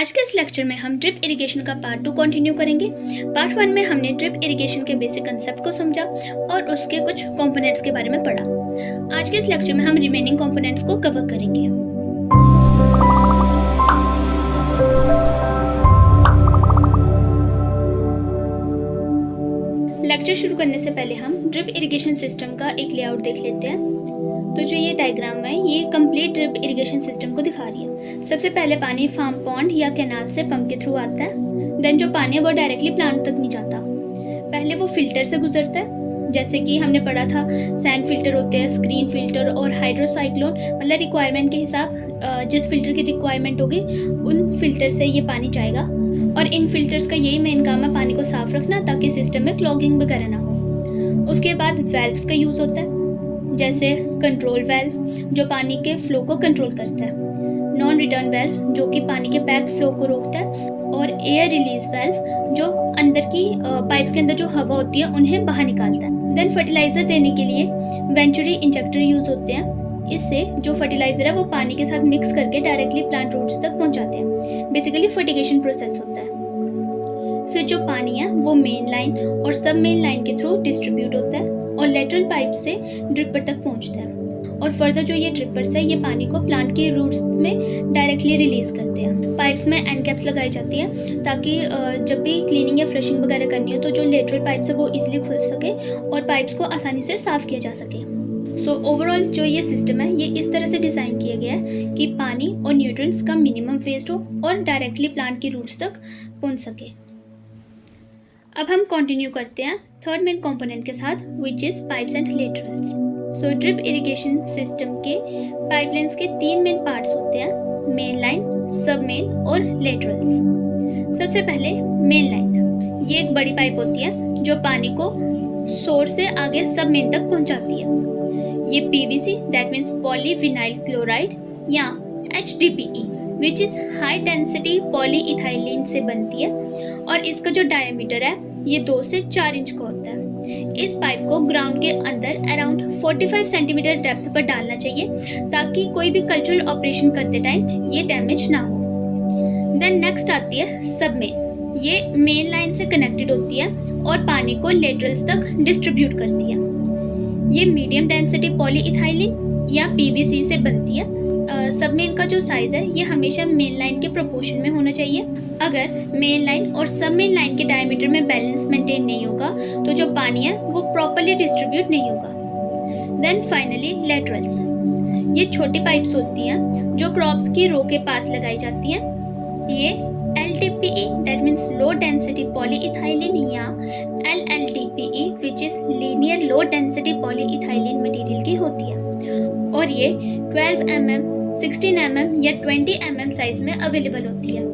आज के इस लेक्चर में हम ड्रिप इरिगेशन का पार्ट 2 कंटिन्यू करेंगे। पार्ट 1 में हमने ड्रिप इरिगेशन के बेसिक कंसेप्ट को समझा और उसके कुछ कंपोनेंट्स के बारे में पढ़ा। आज के इस लेक्चर में हम रिमेनिंग कंपोनेंट्स को कवर करेंगे। लेक्चर शुरू करने से पहले हम ड्रिप इरिगेशन सिस्टम का एक लेआउट देख लेते हैं। तो जो ये डायग्राम है ये कंप्लीट ड्रिप इरिगेशन सिस्टम को दिखा रही है। सबसे पहले पानी फार्म पॉन्ड या कैनाल से पंप के थ्रू आता है। देन जो पानी है वो डायरेक्टली प्लांट तक नहीं जाता, पहले वो फिल्टर से गुजरता है। जैसे कि हमने पढ़ा था सैंड फिल्टर होते हैं, स्क्रीन फिल्टर और हाइड्रोसाइक्लोन, मतलब रिक्वायरमेंट के हिसाब जिस फिल्टर की रिक्वायरमेंट होगी उन फिल्टर से ये पानी जाएगा। और इन फिल्टर्स का यही मेन काम है पानी को साफ रखना ताकि सिस्टम में क्लॉगिंग वगैरह ना हो। उसके बाद वेल्व्स का यूज़ होता है, जैसे कंट्रोल वेल्व जो पानी के फ्लो को कंट्रोल करता है, नॉन रिटर्न वेल्व जो कि पानी के बैक फ्लो को रोकता है, और एयर रिलीज वेल्व जो अंदर की पाइप्स के अंदर जो हवा होती है उन्हें बाहर निकालता है। देन फर्टिलाइजर देने के लिए वेंचुरी इंजेक्टर यूज़ होते हैं। इससे जो फर्टिलाइजर है वो पानी के साथ मिक्स करके डायरेक्टली प्लांट रूट्स तक पहुंचाते हैं। बेसिकली फर्टिगेशन प्रोसेस होता है। फिर जो पानी है वो मेन लाइन और सब मेन लाइन के थ्रू डिस्ट्रीब्यूट होता है और लेटरल पाइप से ड्रिपर तक पहुंचता है। और फर्दर जो ये ड्रिपर्स है ये पानी को प्लांट के रूट्स में डायरेक्टली रिलीज करते हैं। पाइप्स में एंड कैप्स लगाई जाती है ताकि जब भी क्लीनिंग या फ्लशिंग वगैरह करनी हो तो जो लेटरल पाइप्स है वो इजीली खुल सके और पाइप्स को आसानी से साफ किया जा सके। सो ओवरऑल जो ये सिस्टम है ये इस तरह से डिज़ाइन किया गया है कि पानी और न्यूट्रिएंट्स का मिनिमम वेस्ट हो और डायरेक्टली प्लांट की रूट्स तक पहुंच सके। अब हम कंटिन्यू करते हैं थर्ड मेन कंपोनेंट के साथ, which is pipes and laterals. So drip irrigation system के पाइपलाइंस के 3 मेन पार्ट्स होते हैं, मेन लाइन, सब मेन और लेटरल्स। सबसे पहले मेन लाइन, ये एक बड़ी पाइप होती है जो पानी को सोर्स से आगे सब मेन तक पहुंचाती है। ये PVC that means polyvinyl chloride या HDPE which is high density polyethylene से बनती है और इसका जो डायमीटर है ये 2 से 4 इंच का होता है। इस पाइप को ग्राउंड के अंदर अराउंड 45 सेंटीमीटर डेप्थ पर डालना चाहिए ताकि कोई भी कल्चरल ऑपरेशन करते टाइम ये डैमेज ना हो। देन नेक्स्ट आती है सब मेन, ये मेन लाइन से कनेक्टेड होती है और पानी को लेटरल्स तक डिस्ट्रीब्यूट करती है। ये मीडियम डेंसिटी पॉलीइथाइलिन या PVC से बनती है। सब मेन का जो साइज है ये हमेशा मेन लाइन के प्रोपोर्शन में होना चाहिए। अगर मेन लाइन और सब मेन लाइन के डायमीटर में बैलेंस मेंटेन नहीं होगा तो जो पानी है वो प्रॉपर्ली डिस्ट्रीब्यूट नहीं होगा। देन फाइनली लेटरल्स, ये छोटी पाइप्स होती हैं जो क्रॉप्स की रो के पास लगाई जाती हैं। ये LDPE that means low density polyethylene या LLDPE which is linear low density polyethylene material की होती है और ये 12 mm, 16 mm या 20 mm साइज में अवेलेबल होती है।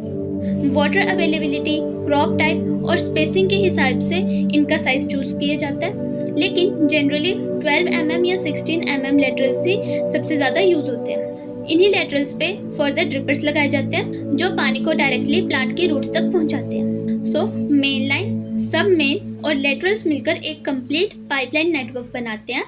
वाटर अवेलेबिलिटी, क्रॉप टाइप और स्पेसिंग के हिसाब से इनका साइज चूज किया जाता है, लेकिन जनरली 12 mm या 16 mm लेटरल्स ही सबसे ज़्यादा यूज होते हैं। इन्हीं लेटरल्स पे फर्दर ड्रिपर्स लगाए जाते हैं जो पानी को डायरेक्टली प्लांट की रूट्स तक पहुंचाते हैं। So main line, sub main और लेटरल्स मिलकर एक कंप्लीट पाइपलाइन नेटवर्क बनाते हैं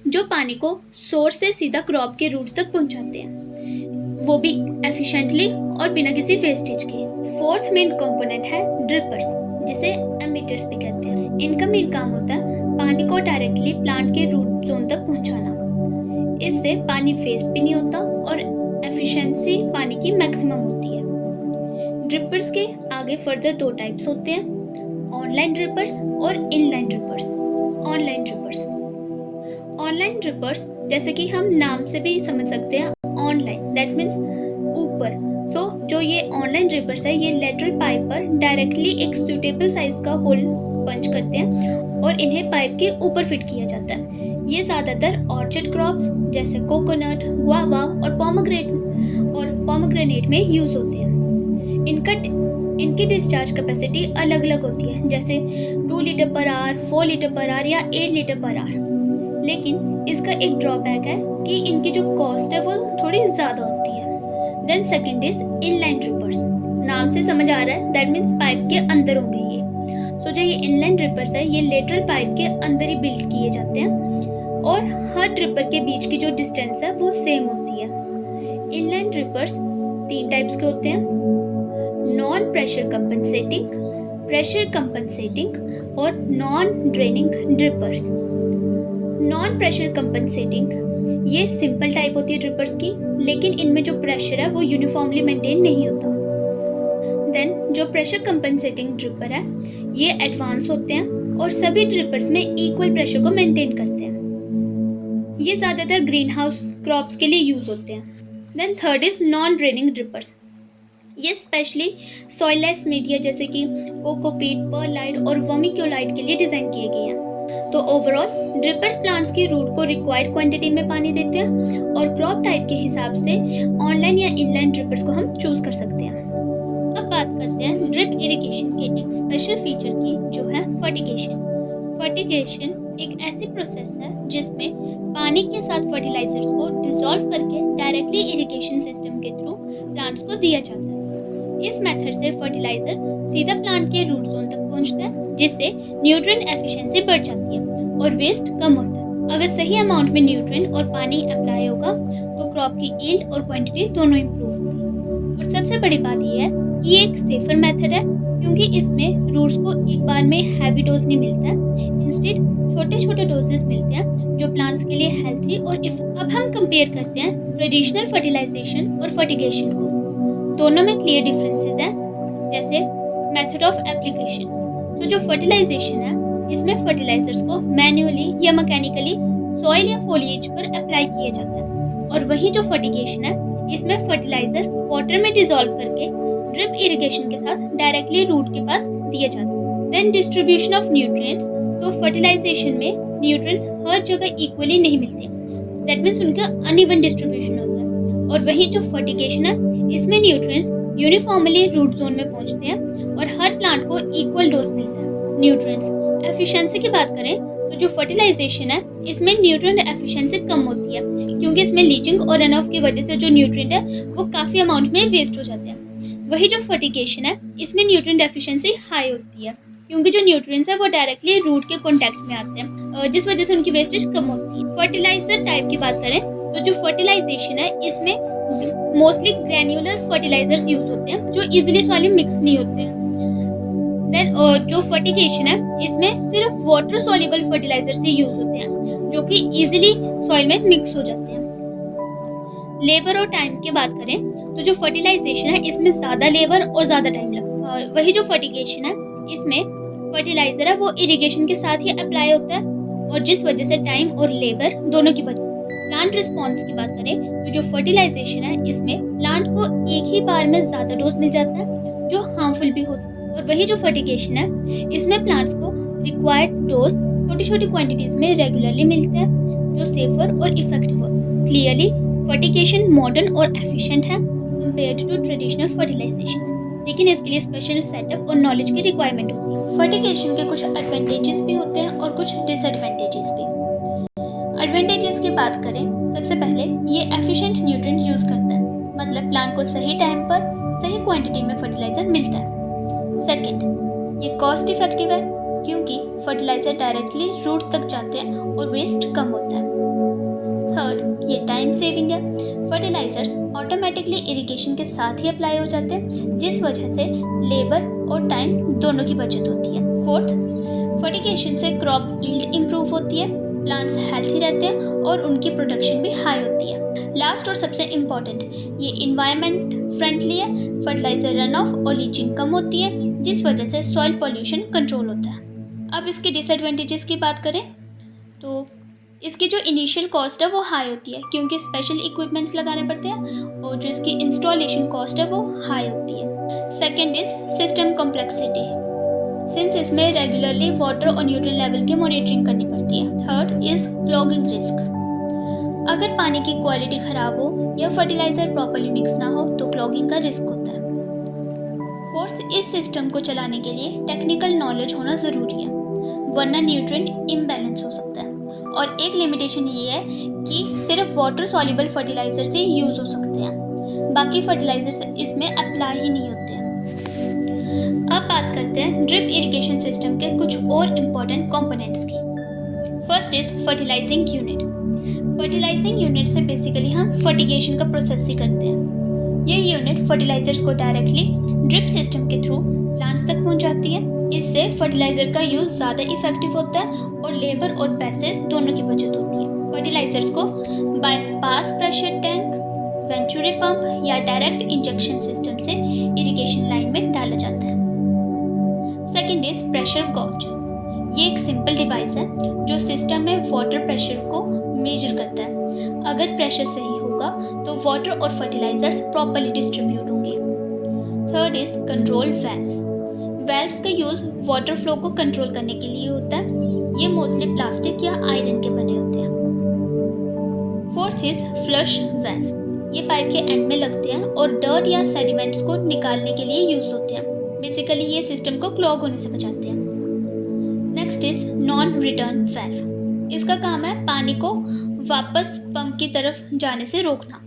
जो पानी को सोर्स से सीधा क्रॉप के रूट्स तक पहुंचाते हैं, वो भी एफिशिएंटली और बिना किसी वेस्टेज के। फोर्थ मेन कंपोनेंट है ड्रिपर्स, जिसे एमिटर्स भी कहते हैं। इनका मेन काम होता है पानी को डायरेक्टली प्लांट के रूट जोन तक पहुंचाना। इससे पानी वेस्ट भी नहीं होता और एफिशिएंसी पानी की मैक्सिमम होती है। ड्रिपर्स के आगे फर्दर 2 टाइप्स होते हैं, ऑनलाइन ड्रिपर्स और inline drippers. Online drippers, online drippers जैसे कि हम नाम से भी समझ सकते हैं, ऑनलाइन दैट मीन्स ऊपर। सो जो ये ऑनलाइन ड्रिपर्स है ये लेटरल पाइप पर डायरेक्टली एक सूटेबल साइज का होल पंच करते हैं और इन्हें पाइप के ऊपर फिट किया जाता है। ये ज़्यादातर ऑर्चर्ड क्रॉप्स जैसे कोकोनट, गुआवा और पोमेग्रेनेट में यूज होते हैं। इनकी डिस्चार्ज कैपेसिटी अलग अलग होती है, जैसे 2 litre per hour, 4 litre per hour या 8 लीटर पर आवर। लेकिन इसका एक ड्रॉबैक है कि इनकी जो कॉस्ट है वो थोड़ी ज़्यादा होती है। Then second is inline drippers, नाम से समझ आ रहा है दैट मीन्स पाइप के अंदर होंगे ये। सो जो ये इनलाइन ड्रिपर्स है ये लेटरल पाइप के अंदर ही बिल्ड किए जाते हैं और हर ड्रिपर के बीच की जो डिस्टेंस है वो सेम होती है। इनलाइन ड्रिपर्स 3 टाइप्स के होते हैं, प्रेशर कंपनसेटिंग और non draining drippers. Non pressure compensating ये सिंपल टाइप होती है ड्रिपर्स की, लेकिन इनमें जो प्रेशर है वो यूनिफॉर्मली मेंटेन नहीं होता। देन जो प्रेशर कंपनसेटिंग ड्रिपर है ये एडवांस होते हैं और सभी ड्रिपर्स में इक्वल प्रेशर को मेंटेन करते हैं। ये ज़्यादातर ग्रीन हाउस क्रॉप्स के लिए यूज़ होते हैं। Then third is non draining drippers. ये स्पेशली सॉइललेस मीडिया जैसे कि कोकोपीट, परलाइट और वर्मिक्यूलाइट के लिए डिज़ाइन किए गए हैं। तो ओवरऑल ड्रिपर्स प्लांट्स की रूट को रिक्वायर्ड क्वांटिटी में पानी देते हैं और क्रॉप टाइप के हिसाब से ऑनलाइन या इनलाइन ड्रिपर्स को हम चूज़ कर सकते हैं। अब बात करते हैं ड्रिप इरिगेशन के एक स्पेशल फीचर की, जो है फर्टिगेशन। फर्टिगेशन एक ऐसी प्रोसेस है जिसमें पानी के साथ फर्टिलाइजर्स को डिसॉल्व करके डायरेक्टली इरिगेशन सिस्टम के थ्रू प्लांट्स को दिया जाता है। इस मेथड से फर्टिलाइजर सीधा प्लांट के रूट जोन तक पहुंचता है, जिससे न्यूट्रिएंट एफिशिएंसी बढ़ जाती है और वेस्ट कम होता है। अगर सही अमाउंट में न्यूट्रिएंट और पानी अप्लाई होगा तो क्रॉप की यील्ड और क्वांटिटी दोनों इंप्रूव होगी। और सबसे बड़ी बात यह है कि ये एक सेफर मेथड है, क्योंकि इसमें रूट्स को एक बार में हैवी डोज नहीं मिलता है, इंस्टेड छोटे छोटे डोजेस मिलते हैं जो प्लांट्स के लिए हेल्थी और अब हम कंपेयर करते हैं ट्रेडिशनल फर्टिलाइजेशन और फर्टिगेशन को, दोनों में क्लियर डिफरेंसेस हैं। जैसे मेथड ऑफ एप्लीकेशन, तो जो फर्टिलाइजेशन है इसमें फर्टिलाइजर्स को मैन्युअली या मैकेनिकली सॉइल या फोलिएज पर अप्लाई किया जाता है, और वही जो फर्टिगेशन है इसमें फर्टिलाइजर वाटर में डिसॉल्व करके ड्रिप इरिगेशन के साथ डायरेक्टली रूट के पास दिया जाता है। देन डिस्ट्रीब्यूशन ऑफ न्यूट्रिएंट्स, तो फर्टिलाइजेशन में न्यूट्रिएंट्स हर जगह इक्वली नहीं मिलते, दैट मीन्स उनका अनइवन डिस्ट्रीब्यूशन होता है। और वही जो फर्टिगेशन है इसमें न्यूट्रिएंट्स यूनिफॉर्मली रूट जोन में पहुंचते हैं और हर प्लांट को इक्वल डोज मिलता है न्यूट्रिएंट्स। एफिशिएंसी की बात करें तो जो फर्टिलाइजेशन है इसमें न्यूट्रिएंट एफिशिएंसी कम होती है, क्योंकि इसमें लीचिंग और रन ऑफ की वजह से जो न्यूट्रिएंट है वो काफ़ी अमाउंट में वेस्ट हो जाते हैं। वही जो फर्टिगेशन है इसमें न्यूट्रिएंट एफिशिएंसी हाई होती है, क्योंकि जो न्यूट्रिएंट्स है वो डायरेक्टली रूट के कांटेक्ट में आते हैं, जिस वजह से उनकी वेस्टेज कम होती है। फर्टिलाइजर टाइप की बात करें तो जो फर्टिलाइजेशन है इसमें मोस्टली ग्रैन्युलर फर्टिलाइजर्स यूज होते हैं जो इजीली सॉइल में मिक्स नहीं होते हैं। देन जो फर्टिगेशन है इसमें सिर्फ वाटर सॉल्युबल फर्टिलाइजर्स ही यूज होते हैं जो कि इजीली सॉइल में मिक्स हो जाते हैं। लेबर और टाइम की बात करें तो जो फर्टिलाइजेशन है इसमें ज़्यादा लेबर और ज़्यादा टाइम लगता है। वही जो फर्टिगेशन है इसमें फर्टिलाइजर है वो इरिगेशन के साथ ही अप्लाई होता है, और जिस वजह से टाइम और लेबर दोनों की बचत। प्लांट रिस्पॉन्स की बात करें तो जो फर्टिलाइजेशन है इसमें प्लांट को एक ही बार में ज़्यादा डोज मिल जाता है जो हार्मफुल भी हो सकता है। और वही जो फर्टिगेशन है इसमें प्लांट्स को रिक्वायर्ड डोज छोटी छोटी क्वांटिटीज में रेगुलरली मिलते हैं जो सेफर और इफेक्टिव हो। क्लियरली फर्टिगेशन मॉडर्न और एफिशिएंट है कंपेयर्ड टू ट्रेडिशनल फर्टिलाइजेशन, लेकिन इसके लिए स्पेशल सेटअप और नॉलेज की रिक्वायरमेंट होती है। फर्टिगेशन के कुछ एडवांटेजेस भी होते हैं और कुछ डिसएडवांटेजेस भी। एडवांटेजेस की बात करें, सबसे पहले ये एफिशिएंट न्यूट्रिएंट यूज करता है, मतलब प्लांट को सही टाइम पर सही क्वांटिटी में फर्टिलाइजर मिलता है। सेकंड, ये कॉस्ट इफेक्टिव है क्योंकि फर्टिलाइजर डायरेक्टली रूट तक जाते हैं और वेस्ट कम होता है। थर्ड, ये टाइम सेविंग है, फर्टिलाइजर्स ऑटोमेटिकली इरिगेशन के साथ ही अप्लाई हो जाते हैं जिस वजह से लेबर और टाइम दोनों की बचत होती है। फोर्थ, फर्टिगेशन से क्रॉप यील्ड इंप्रूव होती है, प्लांट्स हेल्थी रहते हैं और उनकी प्रोडक्शन भी हाई होती है। लास्ट और सबसे इम्पॉर्टेंट, ये इन्वायरमेंट फ्रेंडली है, फर्टिलाइजर रन ऑफ और लीचिंग कम होती है जिस वजह से सॉइल पॉल्यूशन कंट्रोल होता है। अब इसके डिसएडवांटेजेस की बात करें तो इसकी जो इनिशियल कॉस्ट है वो हाई होती है क्योंकि स्पेशल इक्विपमेंट्स लगाने पड़ते हैं और जो इसकी इंस्टॉलेशन कॉस्ट है वो हाई होती है। Second is system complexity, since इसमें रेगुलरली वाटर और न्यूट्रिएंट लेवल की मॉनिटरिंग करनी पड़ती है। थर्ड इज क्लॉगिंग रिस्क, अगर पानी की क्वालिटी ख़राब हो या फर्टिलाइज़र प्रॉपर्ली मिक्स ना हो तो क्लॉगिंग का रिस्क होता है। फोर्थ, इस सिस्टम को चलाने के लिए टेक्निकल नॉलेज होना ज़रूरी है, वरना न्यूट्रिएंट इम्बैलेंस हो सकता है। और एक लिमिटेशन ये है कि सिर्फ वाटर सॉल्युबल फर्टिलाइज़र से यूज़ हो सकते हैं, बाकी फर्टिलाइज़र्स इसमें अप्लाई ही नहीं होते हैं। अब बात करते हैं ड्रिप इरिगेशन सिस्टम के कुछ और इम्पोर्टेंट कंपोनेंट्स की। First is fertilising unit. Fertilising unit से बेसिकली हम फर्टिगेशन का प्रोसेस ही करते हैं। ये यूनिट फर्टिलाइजर्स को डायरेक्टली ड्रिप सिस्टम के थ्रू प्लांट्स तक पहुंचाती है। इससे फर्टिलाइजर का यूज ज़्यादा इफेक्टिव होता है और लेबर और पैसे दोनों की बचत होती है। फर्टिलाइजर्स को bypass pressure tank, venturi pump या डायरेक्ट इंजेक्शन सिस्टम से इरिगेशन लाइन में डाला जाता है। Second is pressure gauge. ये एक सिंपल डिवाइस है जो सिस्टम में वाटर प्रेशर को मेजर करता है। अगर प्रेशर सही होगा तो वाटर और फर्टिलाइजर्स प्रॉपर्ली डिस्ट्रीब्यूट होंगे। Third is control valves. Valves का यूज वाटर फ्लो को कंट्रोल करने के लिए होता है। ये मोस्टली प्लास्टिक या आयरन के बने होते हैं। Fourth is flush valve. ये पाइप के एंड में लगते हैं और डर्ट या सेडिमेंट्स को निकालने के लिए यूज होते हैं। बेसिकली ये सिस्टम को क्लॉग होने से बचाते हैं। Next is non return valve. इसका काम है पानी को वापस पंप की तरफ जाने से रोकना।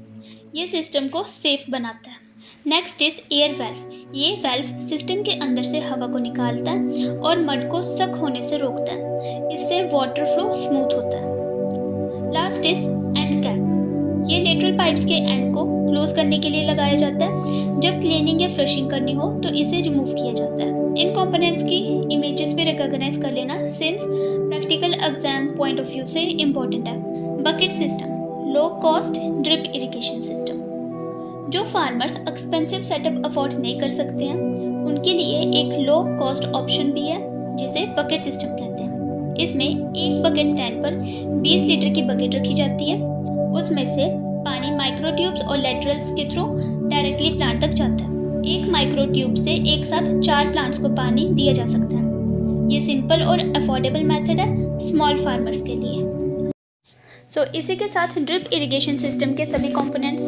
ये सिस्टम को सेफ बनाता है। Next is air valve. ये वेल्व सिस्टम के अंदर से हवा को निकालता है और मड को सक होने से रोकता है। इससे वाटर फ्लो स्मूथ होता है। Last is and cap. ये लेटरल पाइप्स के एंड को क्लोज करने के लिए लगाया जाता है। जब क्लीनिंग या फ्लशिंग करनी हो तो इसे रिमूव किया जाता है। इन कंपोनेंट्स की इमेजेस भी रिकॉग्नाइज कर लेना since practical exam point of view से इम्पोर्टेंट है। Bucket system, low cost drip irrigation system. जो फार्मर्स एक्सपेंसिव सेटअप अफोर्ड नहीं कर सकते हैं उनके लिए एक लो कॉस्ट ऑप्शन भी है जिसे बकेट सिस्टम कहते हैं। इसमें एक बकेट स्टैंड पर 20 लीटर की बकेट रखी जाती है। उसमें से पानी माइक्रो ट्यूब्स और लेटरल्स के थ्रू डायरेक्टली प्लांट तक जाता है। एक माइक्रो ट्यूब से एक साथ 4 प्लांट्स को पानी दिया जा सकता है। ये सिंपल और अफोर्डेबल मेथड है स्मॉल फार्मर्स के लिए। इसी के साथ ड्रिप इरिगेशन सिस्टम के सभी कंपोनेंट्स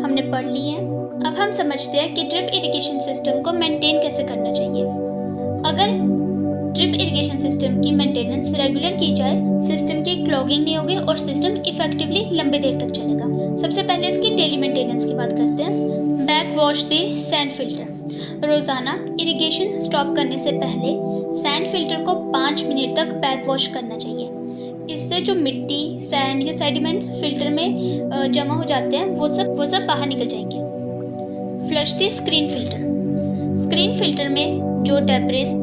हमने पढ़ लिए हैं। अब हम समझते हैं कि ड्रिप इरिगेशन सिस्टम को मेंटेन कैसे करना चाहिए। अगर ड्रिप इरिगेशन सिस्टम की मेंटेनेंस रेगुलर की जाए, सिस्टम की क्लॉगिंग नहीं होगी और सिस्टम इफेक्टिवली लंबे देर तक चलेगा। सबसे पहले इसकी डेली मेंटेनेंस की बात करते हैं। Back wash the sand filter. रोज़ाना इरिगेशन स्टॉप करने से पहले सैंड फिल्टर को 5 मिनट तक बैक वॉश करना चाहिए। इससे जो मिट्टी, सैंड या सेडिमेंट्स फिल्टर में जमा हो जाते हैं वो सब बाहर निकल जाएंगे। Flush the screen filter. Screen filter में जो डेब्रिस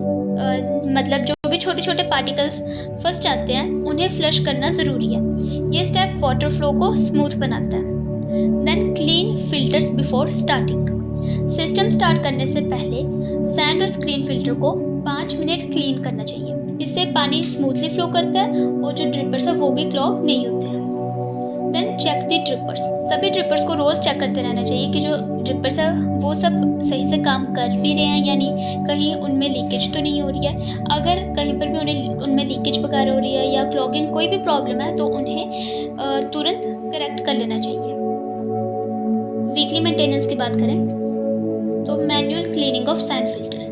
मतलब जो भी छोटे छोटे पार्टिकल्स फंस जाते हैं उन्हें फ्लश करना ज़रूरी है। ये स्टेप वाटर फ्लो को स्मूथ बनाता है। Then clean filters before starting. System start करने से पहले सैंड और स्क्रीन फिल्टर को 5 मिनट क्लीन करना चाहिए। इससे पानी स्मूथली फ्लो करता है और जो ड्रिपर्स है वो भी क्लॉग नहीं होते हैं। Then check the drippers. सभी ड्रिपर्स को रोज़ चेक करते रहना चाहिए कि जो ड्रिपर्स है वो सब सही से काम कर भी रहे हैं या नहीं, कहीं उनमें लीकेज तो नहीं हो रही है। अगर कहीं पर भी उनमें लीकेज वगैरह हो रही है या क्लॉगिंग कोई भी प्रॉब्लम है तो उन्हें तुरंत करेक्ट कर लेना चाहिए। वीकली मेंटेनेंस की बात करें तो manual cleaning of sand filters.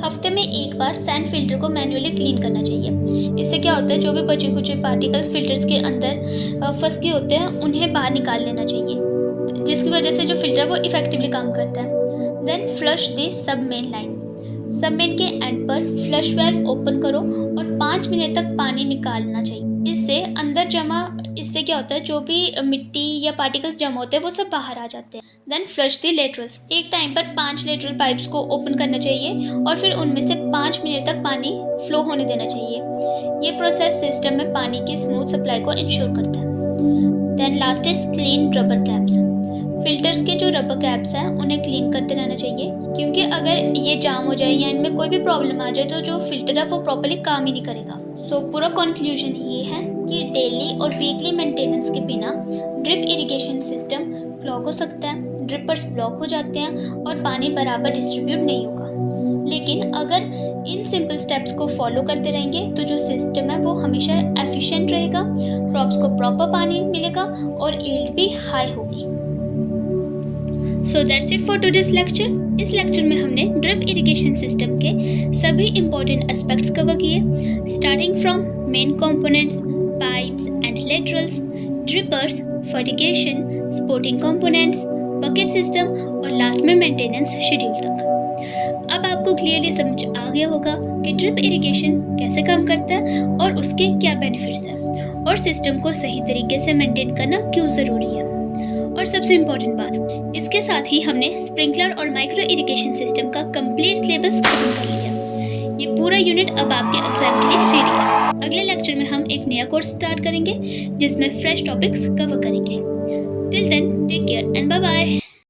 हफ्ते में एक बार सैंड फिल्टर को मैन्युअली क्लीन करना चाहिए। इससे क्या होता है, जो भी बचे खुचे पार्टिकल्स फिल्टर्स के अंदर फंस गए होते हैं उन्हें बाहर निकाल लेना चाहिए, जिसकी वजह से जो फिल्टर वो इफेक्टिवली काम करता है। Then flush the sub main line. Sub main के एंड पर फ्लश वेल्व ओपन करो और 5 मिनट तक पानी निकालना चाहिए। इससे क्या होता है, जो भी मिट्टी या पार्टिकल्स जमा होते हैं वो सब बाहर आ जाते हैं। Then flush the laterals. एक टाइम पर 5 लेटरल पाइप्स को ओपन करना चाहिए और फिर उनमें से 5 मिनट तक पानी फ्लो होने देना चाहिए। ये प्रोसेस सिस्टम में पानी की स्मूथ सप्लाई को इंश्योर करता है। Then last is clean rubber caps. Filters के जो रबर कैप्स हैं उन्हें क्लीन करते रहना चाहिए, क्योंकि अगर ये जाम हो जाए या इनमें कोई भी प्रॉब्लम आ जाए तो जो फिल्टर है वो प्रॉपर्ली काम ही नहीं करेगा। पूरा कंक्लूजन ये है कि डेली और वीकली मेंटेनेंस के बिना ड्रिप इरिगेशन सिस्टम क्लॉग हो सकता है, ड्रिपर्स ब्लॉक हो जाते हैं और पानी बराबर डिस्ट्रीब्यूट नहीं होगा। लेकिन अगर इन सिंपल स्टेप्स को फॉलो करते रहेंगे तो जो सिस्टम है वो हमेशा एफिशिएंट रहेगा, क्रॉप्स को प्रॉपर पानी मिलेगा और यील्ड भी हाई होगी। So that's it for today's lecture. इस लेक्चर में हमने ड्रिप इरिगेशन सिस्टम के सभी इंपॉर्टेंट एस्पेक्ट्स कवर किए, starting from main components, pipes and laterals, drippers, fertigation, supporting components, bucket system और लास्ट में मेंटेनेंस शेड्यूल तक। अब आपको क्लियरली समझ आ गया होगा कि ड्रिप इरिगेशन कैसे काम करता है और उसके क्या बेनिफिट्स हैं और सिस्टम को सही तरीके से मेंटेन करना क्यों ज़रूरी है। और सबसे इम्पोर्टेंट बात, इसके साथ ही हमने स्प्रिंकलर और माइक्रो इरिगेशन सिस्टम का कंप्लीट सिलेबस खत्म कर लिया। ये पूरा यूनिट अब आपके एग्जाम के लिए रेडी है। अगले लेक्चर में हम एक नया कोर्स स्टार्ट करेंगे जिसमें फ्रेश टॉपिक्स कवर करेंगे। Till then take care and bye bye.